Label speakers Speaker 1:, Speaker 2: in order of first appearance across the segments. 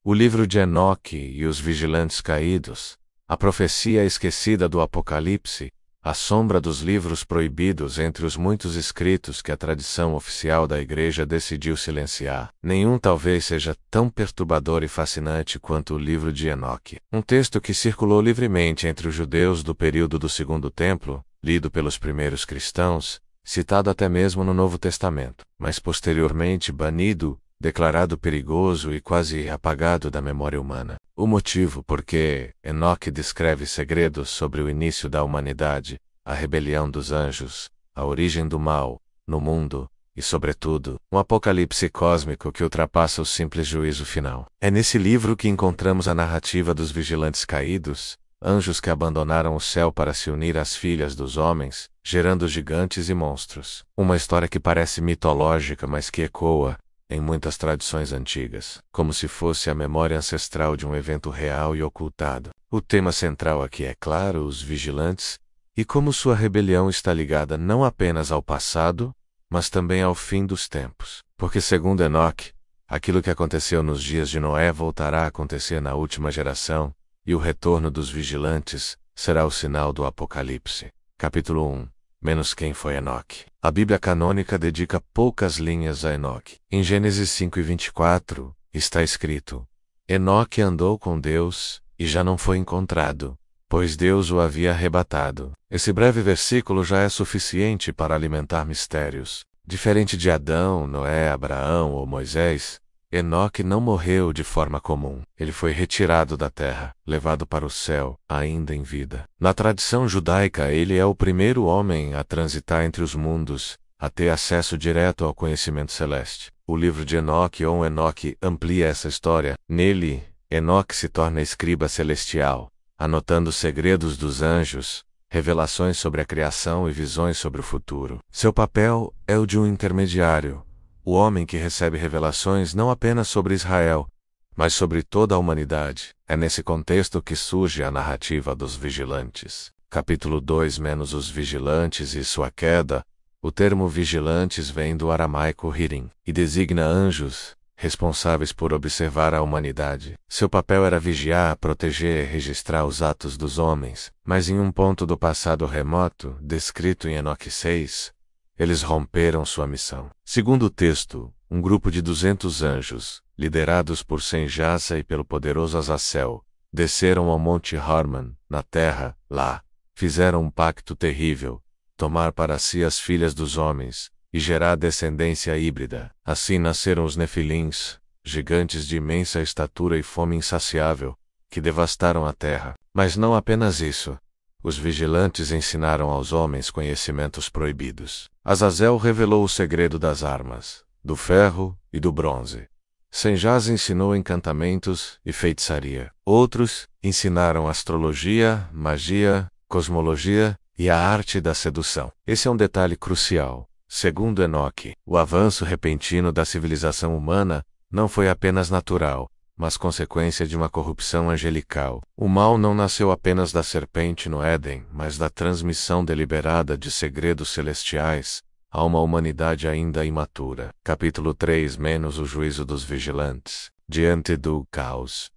Speaker 1: O livro de Enoque e os vigilantes caídos, a profecia esquecida do Apocalipse, a sombra dos livros proibidos entre os muitos escritos que a tradição oficial da Igreja decidiu silenciar. Nenhum talvez seja tão perturbador e fascinante quanto o livro de Enoque. Um texto que circulou livremente entre os judeus do período do Segundo Templo, lido pelos primeiros cristãos, citado até mesmo no Novo Testamento, mas posteriormente banido, declarado perigoso e quase apagado da memória humana. O motivo porque Enoque descreve segredos sobre o início da humanidade, a rebelião dos anjos, a origem do mal, no mundo, e, sobretudo, um apocalipse cósmico que ultrapassa o simples juízo final. É nesse livro que encontramos a narrativa dos vigilantes caídos, anjos que abandonaram o céu para se unir às filhas dos homens, gerando gigantes e monstros. Uma história que parece mitológica, mas que ecoa em muitas tradições antigas, como se fosse a memória ancestral de um evento real e ocultado. O tema central aqui é, claro, os vigilantes, e como sua rebelião está ligada não apenas ao passado, mas também ao fim dos tempos. Porque, segundo Enoque, aquilo que aconteceu nos dias de Noé voltará a acontecer na última geração, e o retorno dos vigilantes será o sinal do Apocalipse. Capítulo 1. Menos quem foi Enoque. A Bíblia canônica dedica poucas linhas a Enoque. Em Gênesis 5:24, está escrito: Enoque andou com Deus, e já não foi encontrado, pois Deus o havia arrebatado. Esse breve versículo já é suficiente para alimentar mistérios. Diferente de Adão, Noé, Abraão ou Moisés, Enoque não morreu de forma comum. Ele foi retirado da terra, levado para o céu, ainda em vida. Na tradição judaica, ele é o primeiro homem a transitar entre os mundos, a ter acesso direto ao conhecimento celeste. O livro de Enoque ou Enoque amplia essa história. Nele, Enoque se torna escriba celestial, anotando segredos dos anjos, revelações sobre a criação e visões sobre o futuro. Seu papel é o de um intermediário, o homem que recebe revelações não apenas sobre Israel, mas sobre toda a humanidade. É nesse contexto que surge a narrativa dos vigilantes. Capítulo 2 menos os vigilantes e sua queda. O termo vigilantes vem do aramaico hirim, e designa anjos, responsáveis por observar a humanidade. Seu papel era vigiar, proteger e registrar os atos dos homens, mas em um ponto do passado remoto, descrito em Enoque 6, eles romperam sua missão. Segundo o texto, um grupo de 200 anjos, liderados por Senjassa e pelo poderoso Azazel, desceram ao Monte Harmon, na terra. Lá, fizeram um pacto terrível, tomar para si as filhas dos homens, e gerar descendência híbrida. Assim nasceram os Nefilins, gigantes de imensa estatura e fome insaciável, que devastaram a terra. Mas não apenas isso. Os vigilantes ensinaram aos homens conhecimentos proibidos. Azazel revelou o segredo das armas, do ferro e do bronze. Senjaz ensinou encantamentos e feitiçaria. Outros ensinaram astrologia, magia, cosmologia e a arte da sedução. Esse é um detalhe crucial. Segundo Enoque, o avanço repentino da civilização humana não foi apenas natural, mas consequência de uma corrupção angelical. O mal não nasceu apenas da serpente no Éden, mas da transmissão deliberada de segredos celestiais a uma humanidade ainda imatura. Capítulo 3 menos o juízo dos vigilantes. Diante do caos,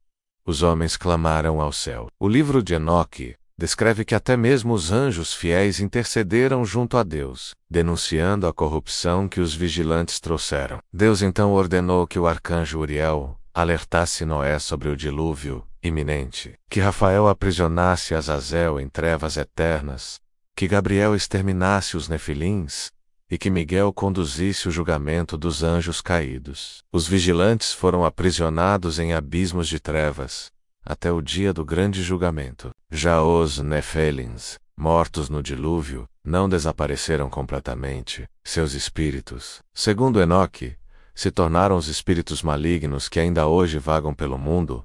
Speaker 1: os homens clamaram ao céu. O livro de Enoque descreve que até mesmo os anjos fiéis intercederam junto a Deus, denunciando a corrupção que os vigilantes trouxeram. Deus então ordenou que o arcanjo Uriel alertasse Noé sobre o dilúvio iminente, que Rafael aprisionasse Azazel em trevas eternas, que Gabriel exterminasse os Nefilins, e que Miguel conduzisse o julgamento dos anjos caídos. Os vigilantes foram aprisionados em abismos de trevas, até o dia do grande julgamento. Já os Nefilins, mortos no dilúvio, não desapareceram completamente. Seus espíritos, segundo Enoque, se tornaram os espíritos malignos que ainda hoje vagam pelo mundo,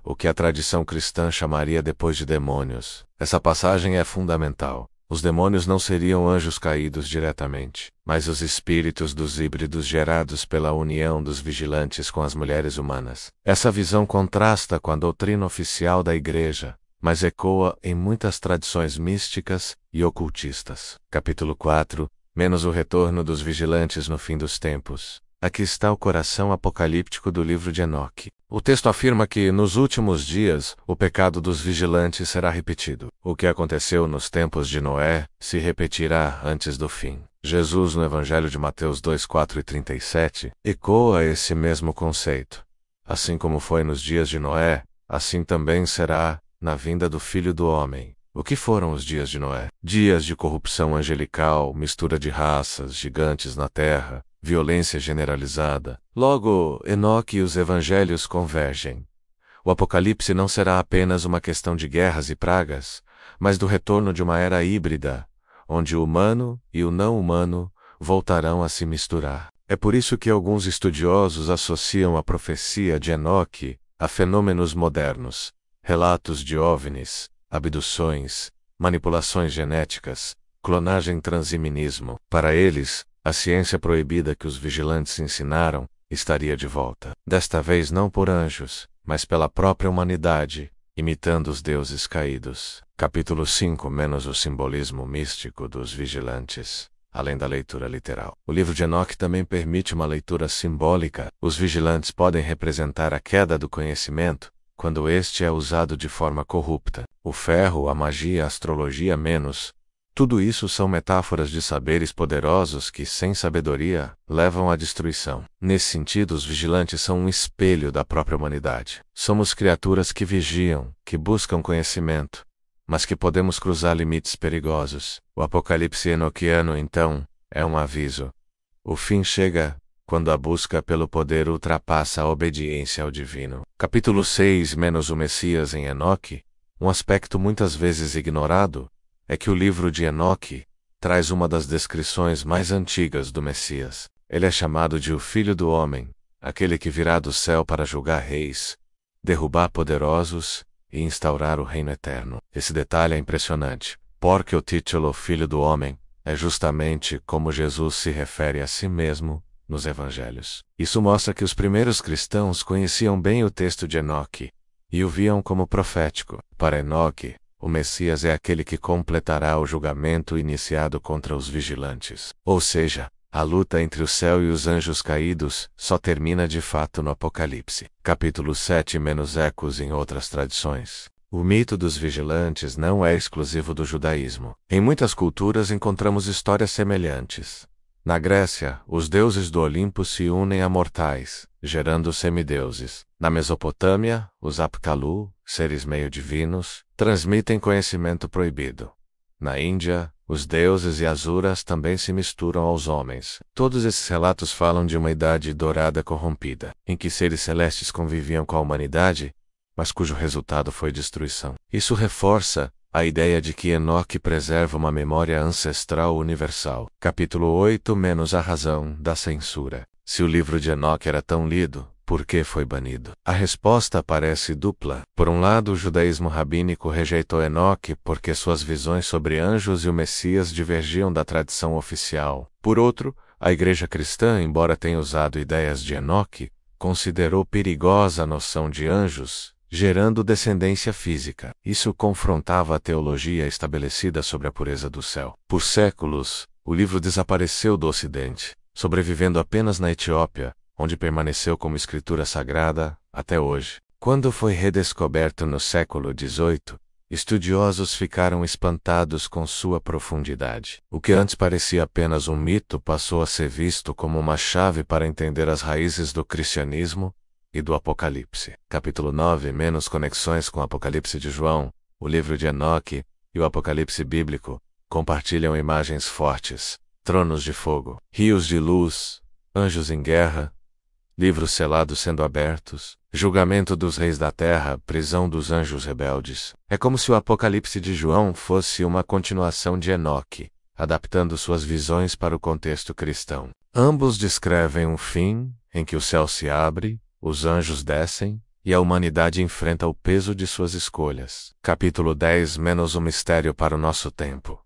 Speaker 1: o que a tradição cristã chamaria depois de demônios. Essa passagem é fundamental. Os demônios não seriam anjos caídos diretamente, mas os espíritos dos híbridos gerados pela união dos vigilantes com as mulheres humanas. Essa visão contrasta com a doutrina oficial da Igreja, mas ecoa em muitas tradições místicas e ocultistas. Capítulo 4 menos o retorno dos vigilantes no fim dos tempos. Aqui está o coração apocalíptico do livro de Enoque. O texto afirma que, nos últimos dias, o pecado dos vigilantes será repetido. O que aconteceu nos tempos de Noé se repetirá antes do fim. Jesus, no Evangelho de Mateus 2:4 e 37, ecoa esse mesmo conceito. Assim como foi nos dias de Noé, assim também será na vinda do Filho do Homem. O que foram os dias de Noé? Dias de corrupção angelical, mistura de raças, gigantes na terra, violência generalizada. Logo, Enoque e os evangelhos convergem. O Apocalipse não será apenas uma questão de guerras e pragas, mas do retorno de uma era híbrida, onde o humano e o não humano voltarão a se misturar. É por isso que alguns estudiosos associam a profecia de Enoque a fenômenos modernos, relatos de OVNIs, abduções, manipulações genéticas, clonagem e transhumanismo. Para eles, a ciência proibida que os vigilantes ensinaram estaria de volta. Desta vez não por anjos, mas pela própria humanidade, imitando os deuses caídos. Capítulo 5 menos o simbolismo místico dos vigilantes, além da leitura literal. O livro de Enoque também permite uma leitura simbólica. Os vigilantes podem representar a queda do conhecimento, quando este é usado de forma corrupta. O ferro, a magia, a astrologia menos. Tudo isso são metáforas de saberes poderosos que, sem sabedoria, levam à destruição. Nesse sentido, os vigilantes são um espelho da própria humanidade. Somos criaturas que vigiam, que buscam conhecimento, mas que podemos cruzar limites perigosos. O Apocalipse enoquiano, então, é um aviso. O fim chega quando a busca pelo poder ultrapassa a obediência ao divino. Capítulo 6 menos o Messias em Enoque. Um aspecto muitas vezes ignorado é que o livro de Enoque traz uma das descrições mais antigas do Messias. Ele é chamado de o Filho do Homem, aquele que virá do céu para julgar reis, derrubar poderosos e instaurar o reino eterno. Esse detalhe é impressionante, porque o título Filho do Homem é justamente como Jesus se refere a si mesmo nos evangelhos. Isso mostra que os primeiros cristãos conheciam bem o texto de Enoque e o viam como profético. Para Enoque, o Messias é aquele que completará o julgamento iniciado contra os vigilantes. Ou seja, a luta entre o céu e os anjos caídos só termina de fato no Apocalipse. Capítulo 7 menos ecos em outras tradições. O mito dos vigilantes não é exclusivo do judaísmo. Em muitas culturas encontramos histórias semelhantes. Na Grécia, os deuses do Olimpo se unem a mortais, gerando semideuses. Na Mesopotâmia, os Apkallu, seres meio divinos, transmitem conhecimento proibido. Na Índia, os deuses e asuras também se misturam aos homens. Todos esses relatos falam de uma idade dourada corrompida, em que seres celestes conviviam com a humanidade, mas cujo resultado foi destruição. Isso reforça a ideia de que Enoque preserva uma memória ancestral universal. Capítulo 8 menos a razão da censura. Se o livro de Enoque era tão lido, por que foi banido? A resposta parece dupla. Por um lado, o judaísmo rabínico rejeitou Enoque porque suas visões sobre anjos e o Messias divergiam da tradição oficial. Por outro, a igreja cristã, embora tenha usado ideias de Enoque, considerou perigosa a noção de anjos, gerando descendência física. Isso confrontava a teologia estabelecida sobre a pureza do céu. Por séculos, o livro desapareceu do Ocidente, sobrevivendo apenas na Etiópia, onde permaneceu como escritura sagrada até hoje. Quando foi redescoberto no século XVIII, estudiosos ficaram espantados com sua profundidade. O que antes parecia apenas um mito passou a ser visto como uma chave para entender as raízes do cristianismo e do Apocalipse. Capítulo 9 menos conexões com o Apocalipse de João, o livro de Enoque e o Apocalipse bíblico compartilham imagens fortes: tronos de fogo, rios de luz, anjos em guerra, livros selados sendo abertos, julgamento dos reis da terra, prisão dos anjos rebeldes. É como se o Apocalipse de João fosse uma continuação de Enoque, adaptando suas visões para o contexto cristão. Ambos descrevem um fim em que o céu se abre, os anjos descem, e a humanidade enfrenta o peso de suas escolhas. Capítulo 10 menos o mistério para o nosso tempo.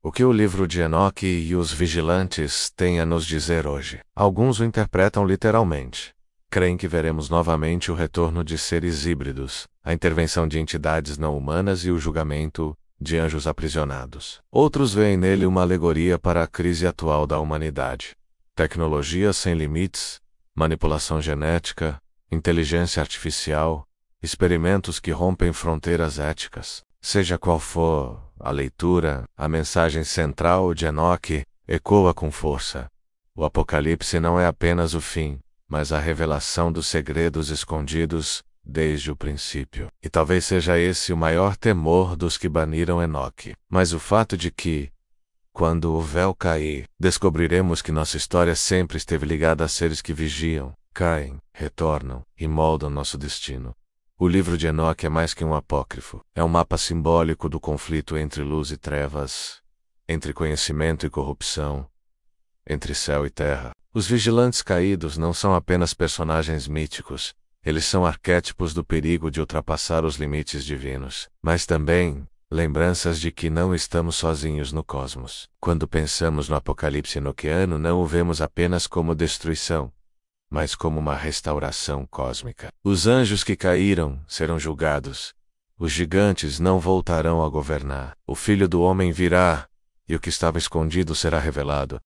Speaker 1: O que o livro de Enoque e os vigilantes têm a nos dizer hoje? Alguns o interpretam literalmente. Creem que veremos novamente o retorno de seres híbridos, a intervenção de entidades não humanas e o julgamento de anjos aprisionados. Outros veem nele uma alegoria para a crise atual da humanidade. tecnologia sem limites, manipulação genética, inteligência artificial, experimentos que rompem fronteiras éticas. Seja qual for a leitura, a mensagem central de Enoque ecoa com força. O Apocalipse não é apenas o fim, mas a revelação dos segredos escondidos desde o princípio. E talvez seja esse o maior temor dos que baniram Enoque. Mas o fato de que, quando o véu cair, descobriremos que nossa história sempre esteve ligada a seres que vigiam, caem, retornam e moldam nosso destino. O livro de Enoque é mais que um apócrifo. É um mapa simbólico do conflito entre luz e trevas, entre conhecimento e corrupção, entre céu e terra. Os vigilantes caídos não são apenas personagens míticos, eles são arquétipos do perigo de ultrapassar os limites divinos, mas também lembranças de que não estamos sozinhos no cosmos. Quando pensamos no Apocalipse enoquiano, não o vemos apenas como destruição, mas como uma restauração cósmica. Os anjos que caíram serão julgados. Os gigantes não voltarão a governar. O Filho do Homem virá, e o que estava escondido será revelado.